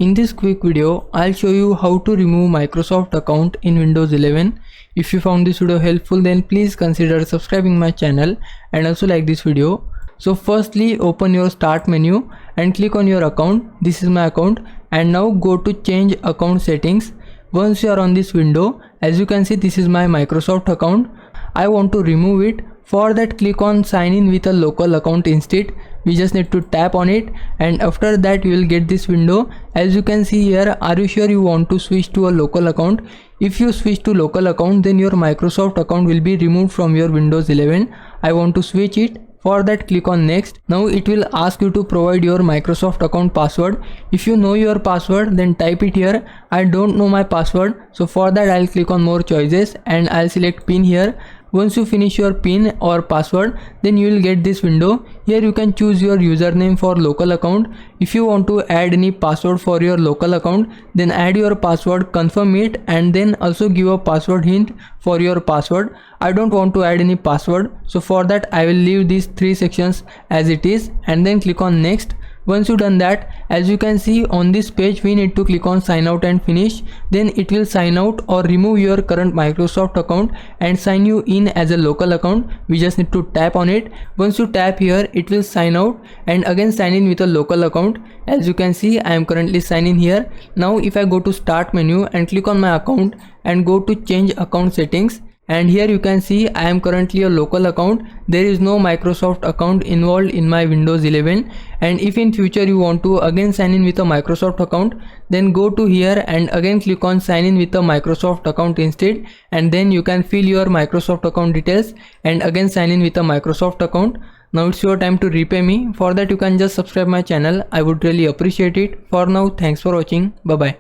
In this quick video, I'll show you how to remove Microsoft account in Windows 11. If you found this video helpful, then please consider subscribing my channel and also like this video. So firstly, open your start menu and click on your account. This is my account, and now go to change account settings. Once you are on this window, as you can see, this is my Microsoft account. I want to remove it. For that, click on sign in with a local account instead. We just need to tap on it, and after that you will get this window. As you can see here, are you sure you want to switch to a local account? If you switch to local account, then your Microsoft account will be removed from your Windows 11. I want to switch it. For that, click on next. Now it will ask you to provide your Microsoft account password. If you know your password, then type it here. I don't know my password, so for that I'll click on more choices and I'll select pin here. Once you finish your pin or password, then you will get this window. Here you can choose your username for local account. If you want to add any password for your local account, then add your password, confirm it, and then also give a password hint for your password. I don't want to add any password, so for that I will leave these three sections as it is and then click on next. Once you done that, as you can see on this page, we need to click on sign out and finish. Then it will sign out or remove your current Microsoft account and sign you in as a local account. We just need to tap on it. Once you tap here, it will sign out and again sign in with a local account. As you can see, I am currently signing here. Now if I go to start menu and click on my account and go to change account settings, and here you can see I am currently a local account. There is no Microsoft account involved in my Windows 11. And if in future you want to again sign in with a Microsoft account, then go to here and again click on sign in with a Microsoft account instead, and then you can fill your Microsoft account details and again sign in with a Microsoft account. Now it's your time to repay me. For that you can just subscribe my channel. I would really appreciate it. For now, thanks for watching. Bye bye.